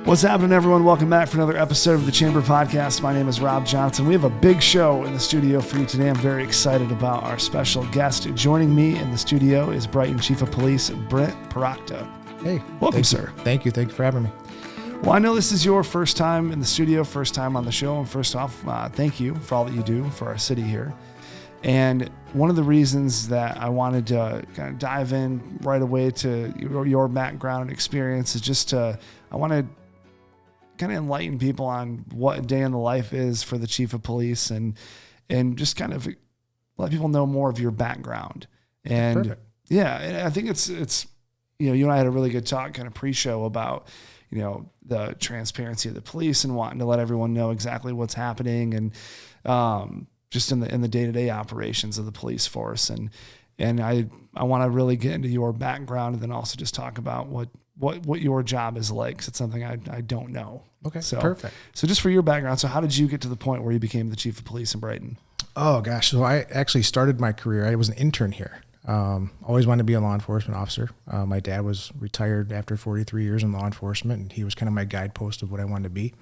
What's happening, everyone? Welcome back for another episode of the Chamber Podcast. My name is Rob Johnson. We have a big show in the studio for you today. I'm very excited about our special guest. Joining me in the studio is Brighton Chief of Police Brent Pirochta. Hey. Welcome, sir. Thank you. Thank you for having me. Well, I know this is your first time in the studio, first time on the show. And first off, thank you for all that you do for our city here. And one of the reasons that I wanted to kind of dive in right away to your background and experience is just I want to kind of enlighten people on what a day in the life is for the chief of police and just kind of let people know more of your background. And Perfect. Yeah, I think it's, you and I had a really good talk kind of pre-show about, the transparency of the police and wanting to let everyone know exactly what's happening and, just in the day-to-day operations of the police force. And I want to really get into your background and then also just talk about what your job is like. 'Cause it's something I don't know. Okay. So Perfect. So just for your background. So how did you get to the point where you became the chief of police in Brighton? Oh gosh. So I actually started my career. I was an intern here. Always wanted to be a law enforcement officer. My dad was retired after 43 years in law enforcement, and he was kind of my guidepost of what I wanted to be.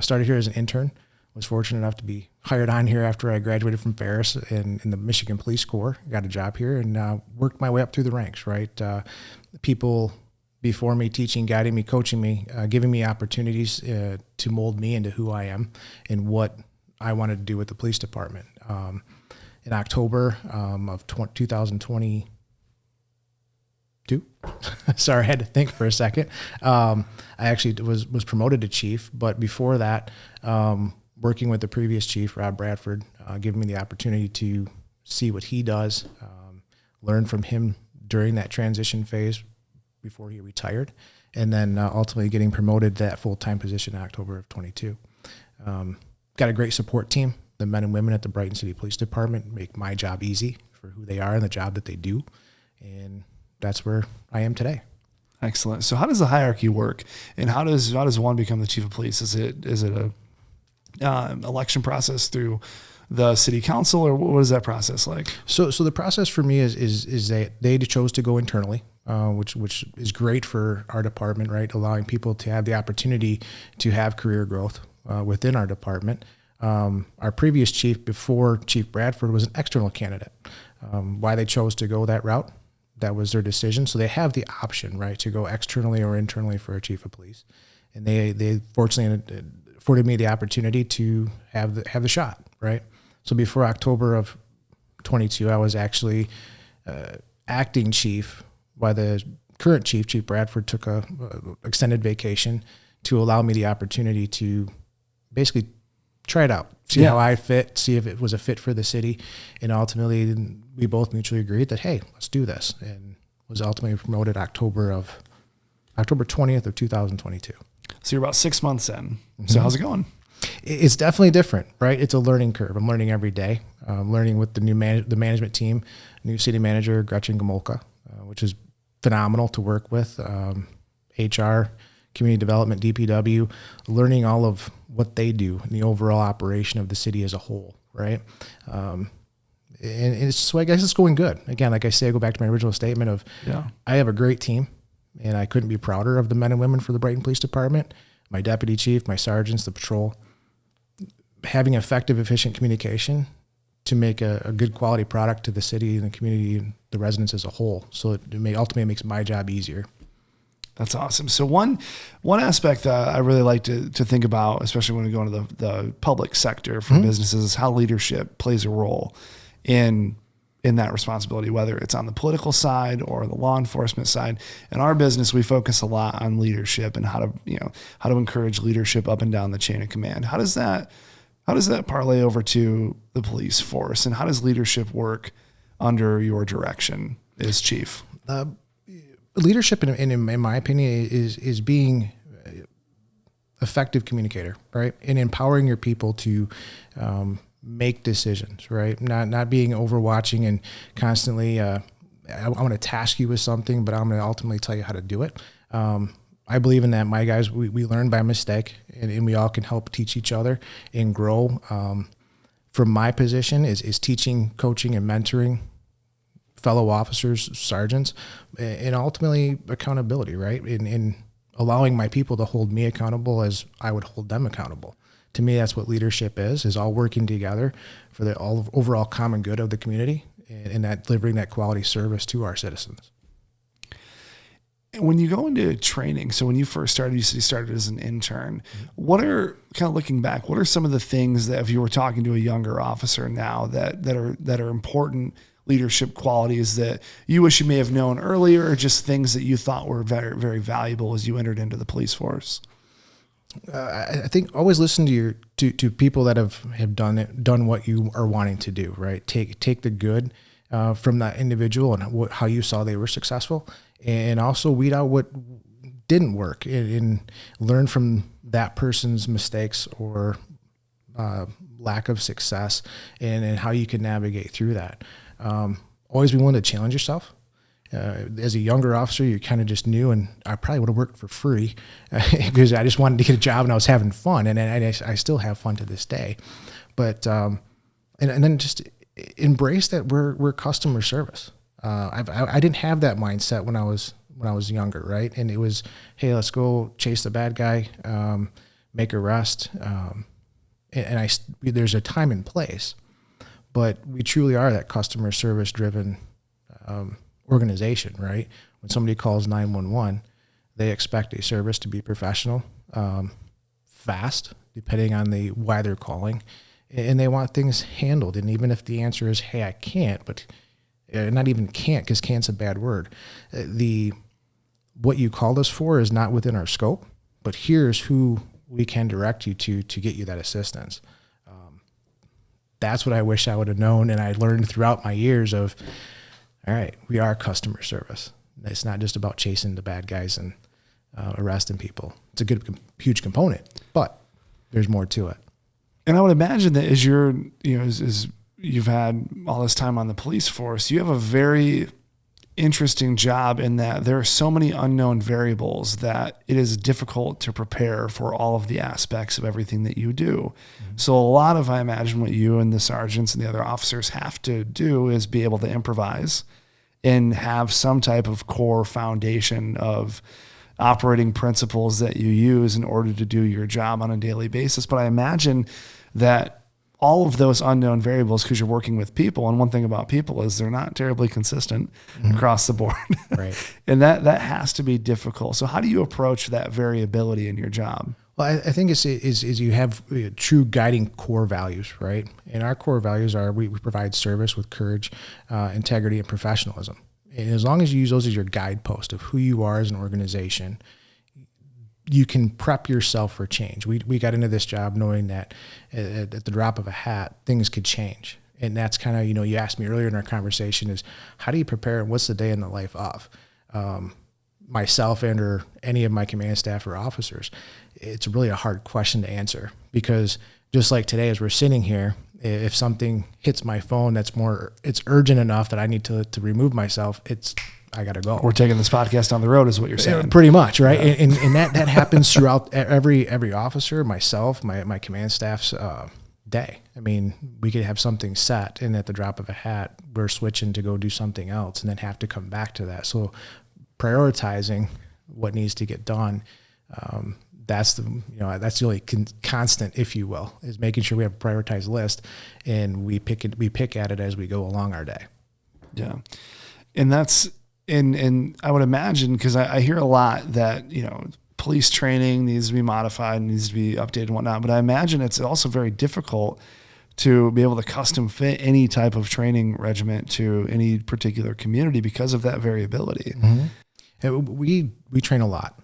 Started here as an intern. Was fortunate enough to be hired on here after I graduated from Ferris in the Michigan Police Corps. Got a job here and worked my way up through the ranks, right? People before me teaching, guiding me, coaching me, giving me opportunities to mold me into who I am and what I wanted to do with the police department. In October of 2022, sorry, I had to think for a second. I actually was promoted to chief, but before that, working with the previous chief, Rob Bradford, giving me the opportunity to see what he does, learn from him during that transition phase before he retired, and then ultimately getting promoted to that full-time position in October of 22. Got a great support team. The men and women at the Brighton City Police Department make my job easy for who they are and the job that they do, and that's where I am today. Excellent. So how does the hierarchy work, and how does one become the chief of police? Is it a election process through the city council, or what is that process like? So the process for me is that they chose to go internally, which is great for our department, right? Allowing people to have the opportunity to have career growth within our department. Our previous chief before Chief Bradford was an external candidate. Why they chose to go that route, that was their decision. So they have the option, right, to go externally or internally for a chief of police. And they fortunately afforded me the opportunity to have the shot, right? So before October of 22, I was actually acting chief while the current chief, Chief Bradford, took a extended vacation to allow me the opportunity to basically try it out, see how I fit, see if it was a fit for the city. And ultimately, we both mutually agreed that, hey, let's do this. And was ultimately promoted October 20th of 2022. So you're about 6 months in. Mm-hmm. So how's it going? It's definitely different, right? It's a learning curve. I'm learning every day. Learning with the the management team, new city manager, Gretchen Gomolka, which is phenomenal to work with. HR, community development, DPW, learning all of what they do in the overall operation of the city as a whole, right? And so I guess it's going good. Again, like I say, I go back to my original statement of I have a great team, and I couldn't be prouder of the men and women for the Brighton Police Department, my deputy chief, my sergeants, the patrol, having effective, efficient communication to make a good quality product to the city and the community and the residents as a whole. So it ultimately makes my job easier. That's awesome. So one aspect that I really like to think about, especially when we go into the public sector for businesses, is how leadership plays a role in that responsibility, whether it's on the political side or the law enforcement side. In our business, we focus a lot on leadership and how to encourage leadership up and down the chain of command. How does that parlay over to the police force, and how does leadership work under your direction as chief? Leadership, in my opinion, is being effective communicator, right? And empowering your people to make decisions, right? Not being overwatching and constantly, I want to task you with something, but I'm going to ultimately tell you how to do it. I believe in that. My guys, we learn by mistake, and we all can help teach each other and grow. From my position is teaching, coaching, and mentoring fellow officers, sergeants, and ultimately accountability, right? And allowing my people to hold me accountable as I would hold them accountable. To me, that's what leadership is all working together for the overall common good of the community and that delivering that quality service to our citizens. When you go into training, so when you first started, you said you started as an intern. What are, kind of looking back, what are some of the things that if you were talking to a younger officer now that are important leadership qualities that you wish you may have known earlier, or just things that you thought were very, very valuable as you entered into the police force? I think always listen to people that have done what you are wanting to do, right? Take the good from that individual and how you saw they were successful, and also weed out what didn't work and learn from that person's mistakes or lack of success and how you can navigate through that. Always be willing to challenge yourself. As a younger officer, you kind of just knew, and I probably would have worked for free because I just wanted to get a job and I was having fun, and I still have fun to this day. But and then just embrace that we're customer service. I didn't have that mindset when I was younger, right? And it was, hey, let's go chase the bad guy, make arrest, and there's a time and place, but we truly are that customer service driven organization, right? When somebody calls 911, they expect a service to be professional, fast, depending on why they're calling, and they want things handled. And even if the answer is, hey, I can't, but not even can't, because can't's a bad word. What you called us for is not within our scope, but here's who we can direct you to get you that assistance. That's what I wish I would have known, and I learned throughout my years of, all right, we are customer service. It's not just about chasing the bad guys and arresting people. It's a huge component, but there's more to it. And I would imagine that as you've had all this time on the police force, you have a very interesting job in that there are so many unknown variables that it is difficult to prepare for all of the aspects of everything that you do. Mm-hmm. So a lot of, I imagine, what you and the sergeants and the other officers have to do is be able to improvise and have some type of core foundation of operating principles that you use in order to do your job on a daily basis. But I imagine that all of those unknown variables, because you're working with people, and one thing about people is they're not terribly consistent across the board. Right. And that has to be difficult. So how do you approach that variability in your job? Well, I think is you have true guiding core values, right? And our core values are we provide service with courage, integrity, and professionalism. And as long as you use those as your guidepost of who you are as an organization, you can prep yourself for change. We got into this job knowing that at the drop of a hat, things could change. And that's kind of, you asked me earlier in our conversation is, how do you prepare and what's the day in the life of myself and or any of my command staff or officers? It's really a hard question to answer, because just like today, as we're sitting here, if something hits my phone it's urgent enough that I need to remove myself, I got to go. We're taking this podcast on the road is what you're saying. Pretty much, right? Yeah. And that happens throughout every officer, myself, my command staff's day. I mean, we could have something set, and at the drop of a hat, we're switching to go do something else and then have to come back to that. So prioritizing what needs to get done, that's the only constant, if you will, is making sure we have a prioritized list and we pick at it as we go along our day. Yeah. And that's, and I would imagine, because I hear a lot that, police training needs to be modified, needs to be updated and whatnot, but I imagine it's also very difficult to be able to custom fit any type of training regiment to any particular community because of that variability. Mm-hmm. We train a lot.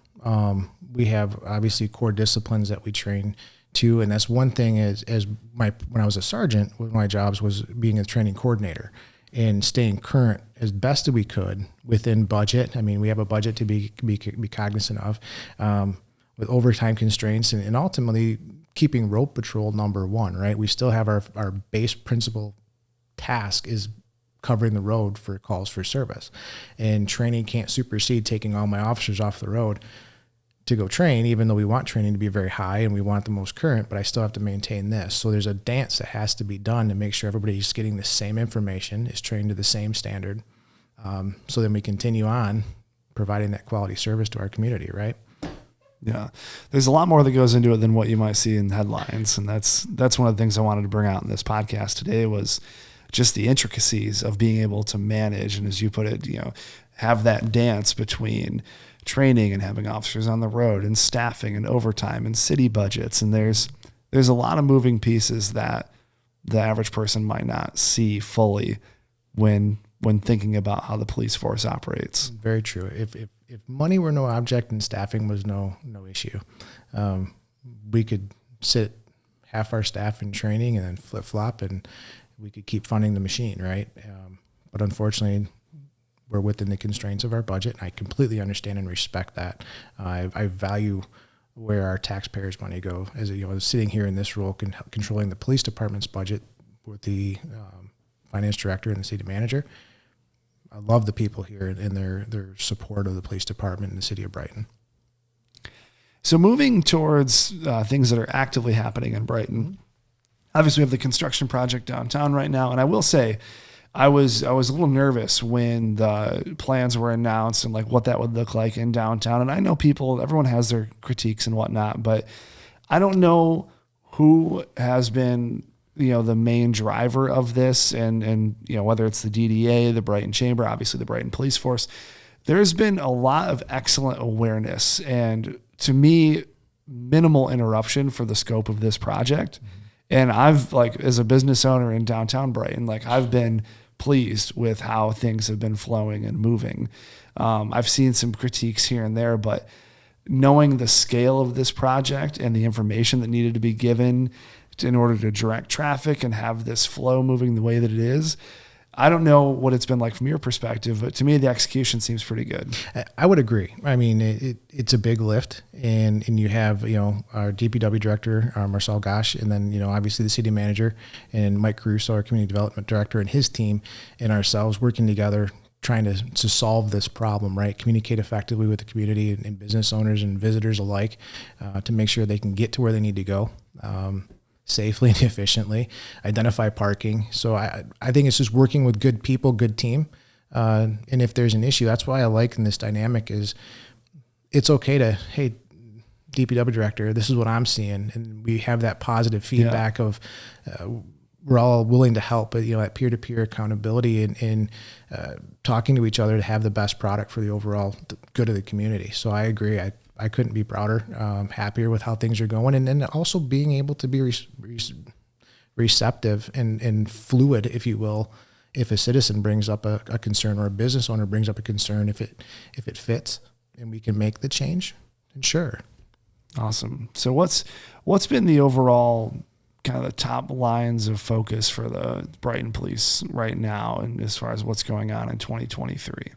We have obviously core disciplines that we train to, and that's one thing when I was a sergeant, one of my jobs was being a training coordinator and staying current as best as we could within budget. I mean, we have a budget to be cognizant of, with overtime constraints and ultimately keeping road patrol number one, right? We still have our base principal task is covering the road for calls for service, and training can't supersede taking all my officers off the road to go train, even though we want training to be very high and we want the most current, but I still have to maintain this. So there's a dance that has to be done to make sure everybody's getting the same information, is trained to the same standard. So then we continue on providing that quality service to our community, right? Yeah. There's a lot more that goes into it than what you might see in headlines. And that's one of the things I wanted to bring out in this podcast today was just the intricacies of being able to manage. And as you put it, have that dance between training and having officers on the road and staffing and overtime and city budgets. And there's a lot of moving pieces that the average person might not see fully when thinking about how the police force operates. Very true. If money were no object and staffing was no issue, we could sit half our staff in training and then flip flop, and we could keep funding the machine, right? But unfortunately, we're within the constraints of our budget. And I completely understand and respect that. I value where our taxpayers' money go. As sitting here in this role, controlling the police department's budget with the finance director and the city manager. I love the people here and their support of the police department in the city of Brighton. So moving towards things that are actively happening in Brighton, obviously we have the construction project downtown right now. And I will say, I was a little nervous when the plans were announced and like what that would look like in downtown. And I know everyone has their critiques and whatnot, but I don't know who has been, the main driver of this and whether it's the DDA, the Brighton Chamber, obviously the Brighton Police Force. There's been a lot of excellent awareness and, to me, minimal interruption for the scope of this project. And I've, as a business owner in downtown Brighton, I've been pleased with how things have been flowing and moving. I've seen some critiques here and there, but knowing the scale of this project and the information that needed to be given in order to direct traffic and have this flow moving the way that it is, I don't know what it's been like from your perspective, but to me, the execution seems pretty good. I would agree. I mean, it's a big lift, and you have, our DPW director, Marcel Gosh, and then, obviously the city manager and Mike Caruso, our community development director, and his team and ourselves working together, trying to solve this problem, right? Communicate effectively with the community and business owners and visitors alike to make sure they can get to where they need to go. Safely and efficiently, identify parking. So I think it's just working with good people, good team. And if there's an issue, that's why I like in this dynamic is it's okay to, hey, DPW director, this is what I'm seeing. And we have that positive feedback of we're all willing to help, but that peer-to-peer accountability and talking to each other to have the best product for the overall good of the community. So I agree. I couldn't be prouder, happier with how things are going. And then also being able to be receptive and fluid, if you will, if a citizen brings up a concern or a business owner brings up a concern, if it fits and we can make the change, then sure. Awesome. So what's been the overall kind of the top lines of focus for the Brighton Police right now, and as far as what's going on in 2023?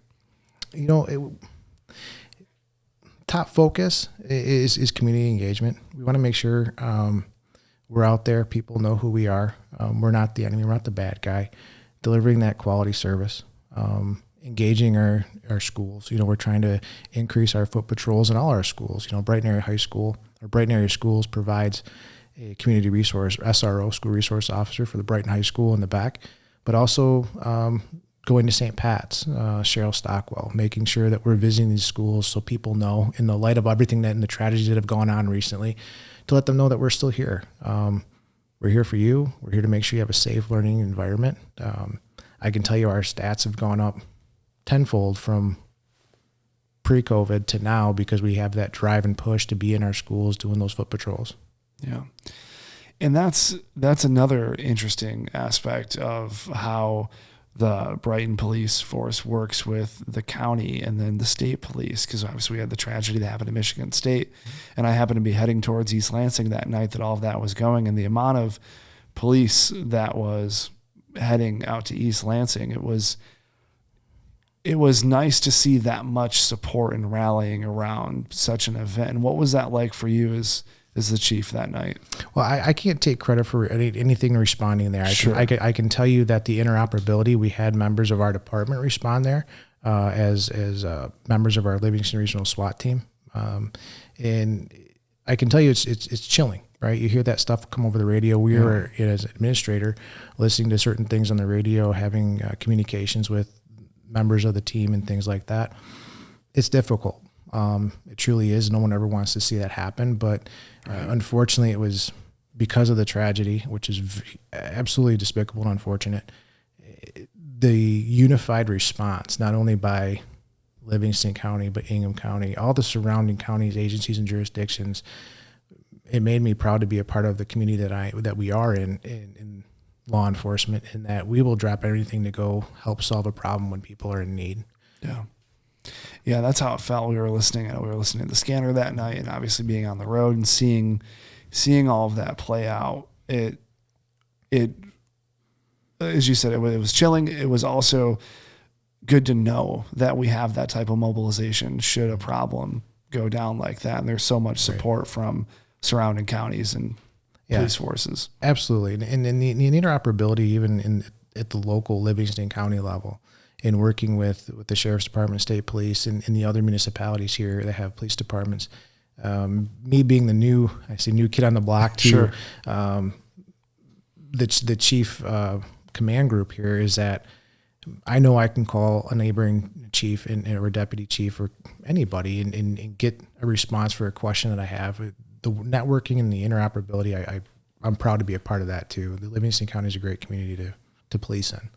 Top focus is community engagement. We want to make sure we're out there. People know who we are. We're not the enemy. We're not the bad guy. Delivering that quality service, engaging our schools. We're trying to increase our foot patrols in all our schools. Brighton Area High School or Brighton Area Schools provides a community resource, SRO, school resource officer for the Brighton High School in the back, but also going to St. Pat's, Cheryl Stockwell, making sure that we're visiting these schools so people know, in the light of everything and the tragedies that have gone on recently, to let them know that we're still here. We're here for you. We're here to make sure you have a safe learning environment. I can tell you our stats have gone up tenfold from pre-COVID to now because we have that drive and push to be in our schools doing those foot patrols. Yeah. And that's another interesting aspect of how the Brighton Police Force works with the county and then the state police, because obviously we had the tragedy that happened in Michigan State, and I happened to be heading towards East Lansing that night that all of that was going, and the amount of police that was heading out to East Lansing, it was nice to see that much support and rallying around such an event. And what was that like for you as the chief that night? Well, I can't take credit for anything responding there. Sure. I can tell you that the interoperability, we had members of our department respond there as members of our Livingston Regional SWAT team. And I can tell you it's chilling, right? You hear that stuff come over the radio. We were, as an administrator, listening to certain things on the radio, having communications with members of the team and things like that. It's difficult. It truly is. No one ever wants to see that happen. But unfortunately, it was because of the tragedy, which is absolutely despicable and unfortunate. The unified response, not only by Livingston County, but Ingham County, all the surrounding counties, agencies, and jurisdictions, it made me proud to be a part of the community that we are in law enforcement, and that we will drop everything to go help solve a problem when people are in need. Yeah. Yeah, that's how it felt. We were listening to the scanner that night, and obviously being on the road and seeing all of that play out. It as you said, it was chilling. It was also good to know that we have that type of mobilization should a problem go down like that. And there's so much support from surrounding counties and police forces. Absolutely. And the interoperability, even at the local Livingston County level, in working with the Sheriff's Department, State Police, and the other municipalities here that have police departments. Me being the new kid on the block too. Sure. The chief command group here is that I know I can call a neighboring chief or a deputy chief or anybody and get a response for a question that I have. The networking and the interoperability, I'm proud to be a part of that too. The Livingston County is a great community to police in.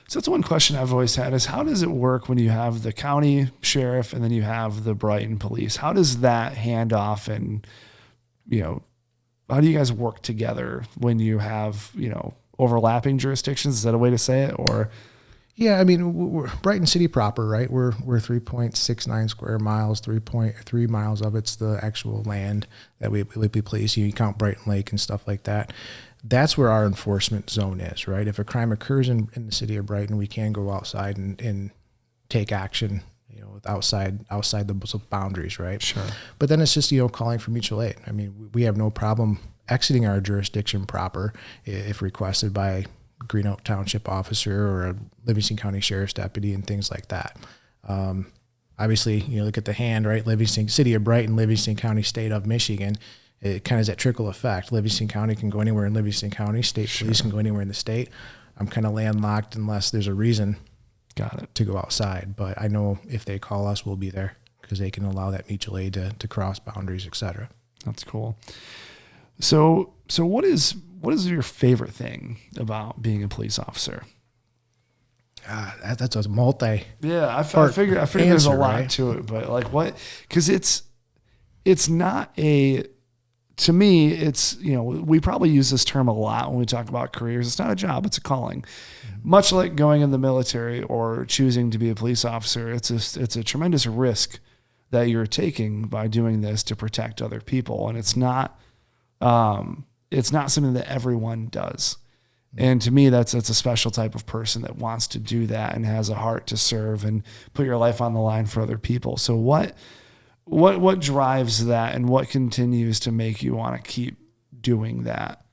So that's one question I've always had is how does it work when you have the county sheriff and then you have the Brighton police? How does that handoff and, how do you guys work together when you have, overlapping jurisdictions? Is that a way to say it? Or yeah, I mean, we're Brighton City proper, right? We're 3.69 square miles, 3.3 miles of it's the actual land that we police. You count Brighton Lake and stuff like that. That's where our enforcement zone is, right? If a crime occurs in the city of Brighton, we can go outside and take action, outside the boundaries, right? Sure. But then it's just, calling for mutual aid. I mean, we have no problem exiting our jurisdiction proper if requested by Green Oak Township officer or a Livingston County Sheriff's deputy and things like that. Obviously, look at the hand, right? Livingston, City of Brighton, Livingston County, State of Michigan. It kind of is that trickle effect. Livingston County can go anywhere in Livingston County. State police can go anywhere in the state. I'm kind of landlocked unless there's a reason to go outside. But I know if they call us, we'll be there because they can allow that mutual aid to cross boundaries, et cetera. That's cool. So what is your favorite thing about being a police officer? That's a multi. Yeah, I figure there's a lot to it, but like what? Because it's not a. To me, it's we probably use this term a lot when we talk about careers. It's not a job; it's a calling. Mm-hmm. Much like going in the military or choosing to be a police officer, it's a tremendous risk that you're taking by doing this to protect other people, and it's not something that everyone does. And to me, that's a special type of person that wants to do that and has a heart to serve and put your life on the line for other people. So what drives that, and what continues to make you want to keep doing that?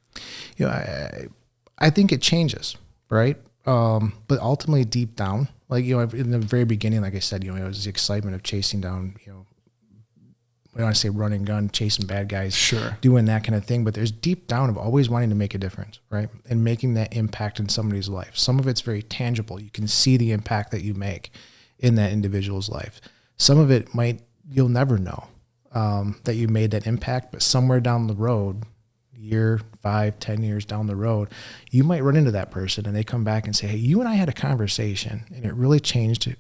I think it changes, right? But ultimately, deep down, like in the very beginning, like I said, it was the excitement of chasing down, I don't want to say run and gun, chasing bad guys, sure, doing that kind of thing. But there's deep down of always wanting to make a difference, right? And making that impact in somebody's life. Some of it's very tangible. You can see the impact that you make in that individual's life. Some of it you'll never know that you made that impact, but somewhere down the road, year, 5, 10 years down the road, you might run into that person and they come back and say, hey, you and I had a conversation and it really changed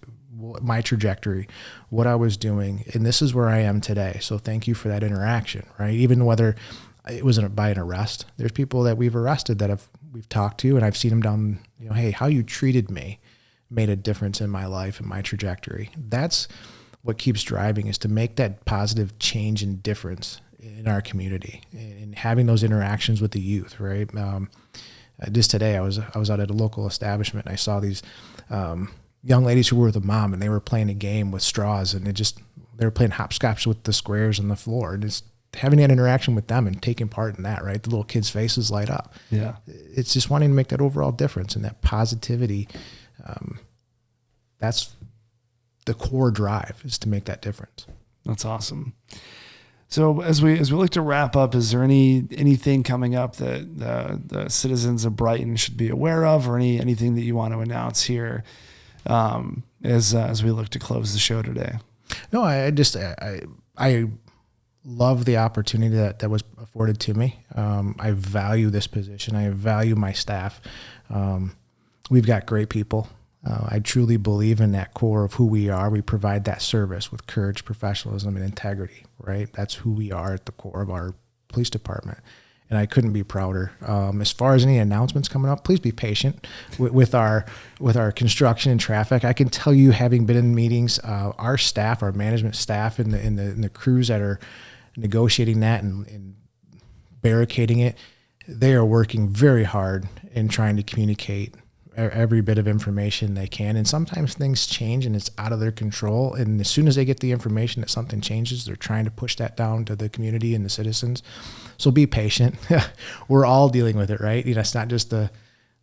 my trajectory, what I was doing, and this is where I am today. So thank you for that interaction, right? Even whether it was by an arrest, there's people that we've arrested that we've talked to, and I've seen them down, hey, how you treated me made a difference in my life and my trajectory. That's what keeps driving, is to make that positive change and difference in our community and having those interactions with the youth, right? Just today, I was out at a local establishment and I saw these young ladies who were with a mom, and they were playing a game with straws, and they were playing hopscotch with the squares on the floor, and just having that interaction with them and taking part in that, right? The little kids' faces light up. Yeah. It's just wanting to make that overall difference and that positivity. That's the core drive, is to make that difference. That's awesome. So as we look to wrap up, is there anything coming up that the citizens of Brighton should be aware of, or anything that you want to announce here as we look to close the show today? No, I love the opportunity that was afforded to me. I value this position. I value my staff. We've got great people. I truly believe in that core of who we are. We provide that service with courage, professionalism, and integrity, right? That's who we are at the core of our police department. And I couldn't be prouder. As far as any announcements coming up, please be patient with our construction and traffic. I can tell you, having been in meetings, our staff, our management staff, and the crews that are negotiating that and barricading it, they are working very hard in trying to communicate every bit of information they can. And sometimes things change and it's out of their control. And as soon as they get the information that something changes, they're trying to push that down to the community and the citizens. So be patient. We're all dealing with it, right? It's not just the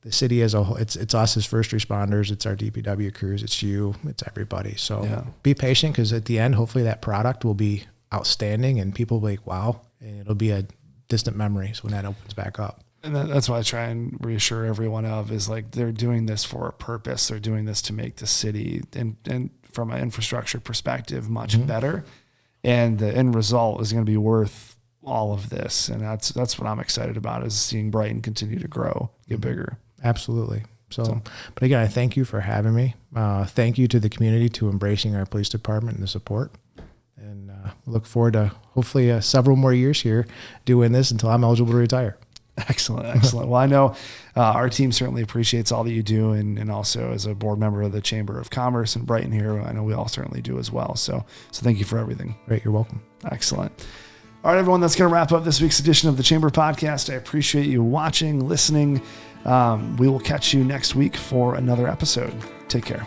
city as a whole. It's us as first responders. It's our DPW crews. It's you. It's everybody. So be patient, because at the end, hopefully that product will be outstanding and people will be like, wow, and it'll be a distant memory when that opens back up. And that's what I try and reassure everyone of, is like, they're doing this for a purpose. They're doing this to make the city, and from an infrastructure perspective, much better. And the end result is going to be worth all of this. And that's what I'm excited about, is seeing Brighton continue to grow, get bigger. Absolutely. So, but again, I thank you for having me. Thank you to the community to embracing our police department and the support. And look forward to hopefully several more years here doing this until I'm eligible to retire. Excellent. Well, I know our team certainly appreciates all that you do, and also as a board member of the Chamber of Commerce in Brighton here, I know we all certainly do as well. So thank you for everything. Great. You're welcome. Excellent. All right, everyone, that's going to wrap up this week's edition of the Chamber Podcast. I appreciate you watching, listening. We will catch you next week for another episode. Take care.